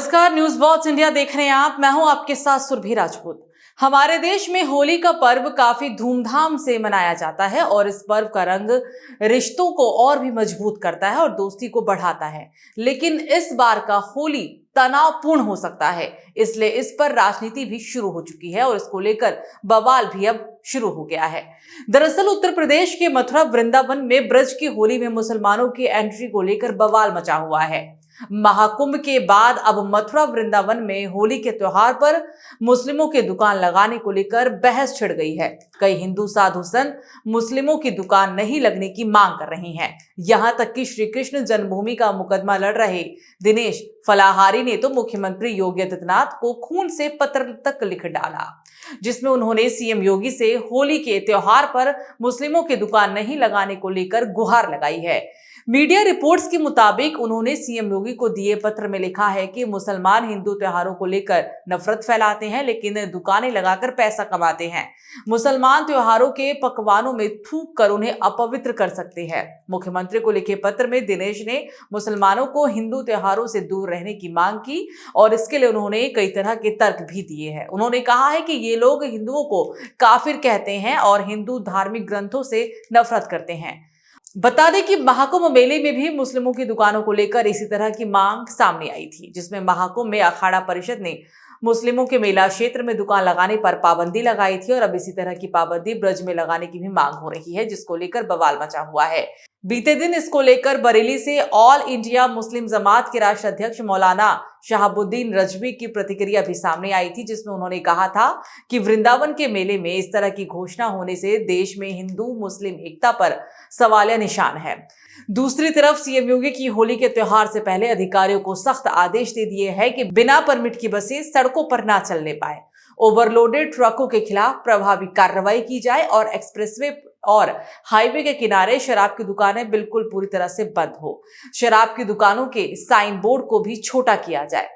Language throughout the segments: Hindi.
नमस्कार, न्यूज वॉच इंडिया देख रहे हैं आप। मैं हूं आपके साथ सुरभि राजपूत। हमारे देश में होली का पर्व काफी धूमधाम से मनाया जाता है और इस पर्व का रंग रिश्तों को और भी मजबूत करता है और दोस्ती को बढ़ाता है। लेकिन इस बार का होली तनावपूर्ण हो सकता है, इसलिए इस पर राजनीति भी शुरू हो चुकी है और इसको लेकर बवाल भी अब शुरू हो गया है। दरअसल उत्तर प्रदेश के मथुरा वृंदावन में ब्रज की होली में मुसलमानों की एंट्री को लेकर बवाल मचा हुआ है। महाकुंभ के बाद अब मथुरा वृंदावन में होली के त्योहार पर मुस्लिमों की दुकान लगाने को लेकर बहस छिड़ गई है। कई हिंदू साधु संत मुस्लिमों की दुकान नहीं लगने की मांग कर रहे हैं। यहां तक कि श्री कृष्ण जन्मभूमि का मुकदमा लड़ रहे दिनेश फलाहारी ने तो मुख्यमंत्री योगी आदित्यनाथ को खून से पत्र तक लिख डाला, जिसमें उन्होंने सीएम योगी से होली के त्योहार पर मुस्लिमों की दुकान नहीं लगाने को लेकर गुहार लगाई है। मीडिया रिपोर्ट्स के मुताबिक उन्होंने सीएम योगी को दिए पत्र में लिखा है कि मुसलमान हिंदू त्योहारों को लेकर नफरत फैलाते हैं, लेकिन दुकानें लगाकर पैसा कमाते हैं। मुसलमान त्योहारों के पकवानों में थूक कर उन्हें अपवित्र कर सकते हैं। मुख्यमंत्री को लिखे पत्र में दिनेश ने मुसलमानों को हिंदू त्योहारों से दूर रहने की मांग की और इसके लिए उन्होंने कई तरह के तर्क भी दिए हैं। उन्होंने कहा है कि ये लोग हिंदुओं को काफिर कहते हैं और हिंदू धार्मिक ग्रंथों से नफरत करते हैं। बता दें कि महाकुंभ मेले में भी मुस्लिमों की दुकानों को लेकर इसी तरह की मांग सामने आई थी, जिसमें महाकुंभ में अखाड़ा परिषद ने मुस्लिमों के मेला क्षेत्र में दुकान लगाने पर पाबंदी लगाई थी और अब इसी तरह की पाबंदी ब्रज में लगाने की भी मांग हो रही है, जिसको लेकर बवाल मचा हुआ है। बीते दिन इसको लेकर बरेली से ऑल इंडिया मुस्लिम जमात के राष्ट्र अध्यक्ष मौलाना शहाबुद्दीन रजवी की प्रतिक्रिया भी सामने आई थी, जिसमें उन्होंने कहा था कि वृंदावन के मेले में इस तरह की घोषणा होने से देश में हिंदू मुस्लिम एकता पर सवालिया निशान है। दूसरी तरफ सीएम योगी की होली के त्योहार से पहले अधिकारियों को सख्त आदेश दे दिए हैं कि बिना परमिट की बसें सड़कों पर ना चलने पाए, ओवरलोडेड ट्रकों के खिलाफ प्रभावी कार्रवाई की जाए और एक्सप्रेसवे और हाईवे के किनारे शराब की दुकानें बिल्कुल पूरी तरह से बंद हो। शराब की दुकानों के साइन बोर्ड को भी छोटा किया जाए।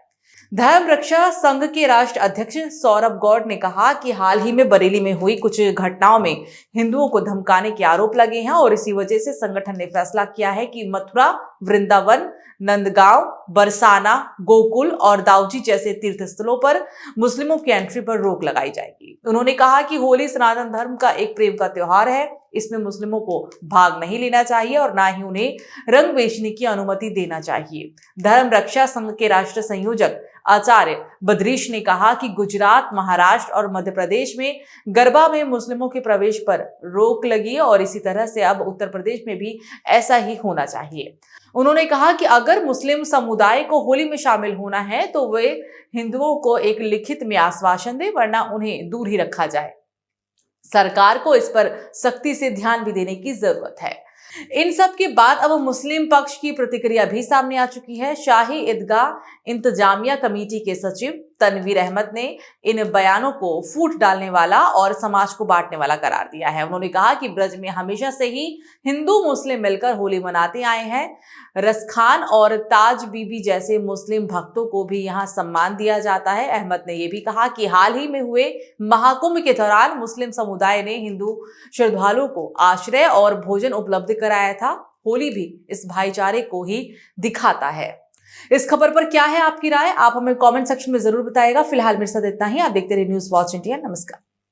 धर्म रक्षा संघ के राष्ट्र अध्यक्ष सौरभ गौड़ ने कहा कि हाल ही में बरेली में हुई कुछ घटनाओं में हिंदुओं को धमकाने के आरोप लगे हैं और इसी वजह से संगठन ने फैसला किया है कि मथुरा, वृंदावन, नंदगांव, बरसाना, गोकुल और दाऊजी जैसे तीर्थ स्थलों पर मुस्लिमों की एंट्री पर रोक लगाई जाएगी। उन्होंने कहा कि होली सनातन धर्म का एक प्रेम का त्योहार है, इसमें मुस्लिमों को भाग नहीं लेना चाहिए और ना ही उन्हें रंग बेचने की अनुमति देना चाहिए। धर्म रक्षा संघ के राष्ट्र संयोजक आचार्य बद्रीश ने कहा कि गुजरात, महाराष्ट्र और मध्य प्रदेश में गरबा में मुस्लिमों के प्रवेश पर रोक लगी और इसी तरह से अब उत्तर प्रदेश में भी ऐसा ही होना चाहिए। उन्होंने कहा कि अगर मुस्लिम समुदाय को होली में शामिल होना है तो वे हिंदुओं को एक लिखित में आश्वासन दे, वरना उन्हें दूर ही रखा जाए। सरकार को इस पर सख्ती से ध्यान भी देने की जरूरत है। इन सब के बाद अब मुस्लिम पक्ष की प्रतिक्रिया भी सामने आ चुकी है। शाही ईदगाह इंतजामिया कमेटी के सचिव तनवीर अहमद ने इन बयानों को फूट डालने वाला और समाज को बांटने वाला करार दिया है। उन्होंने कहा कि ब्रज में हमेशा से ही हिंदू मुस्लिम मिलकर होली मनाते आए हैं। रसखान और ताज बीबी जैसे मुस्लिम भक्तों को भी यहाँ सम्मान दिया जाता है। अहमद ने यह भी कहा कि हाल ही में हुए महाकुंभ के दौरान मुस्लिम समुदाय ने हिंदू श्रद्धालुओं को आश्रय और भोजन उपलब्ध कराया था। होली भी इस भाईचारे को ही दिखाता है। इस खबर पर क्या है आपकी राय? आप हमें कमेंट सेक्शन में जरूर बताइएगा। फिलहाल मेरे साथ इतना ही। आप देखते रहिए न्यूज वॉच इंडिया। नमस्कार।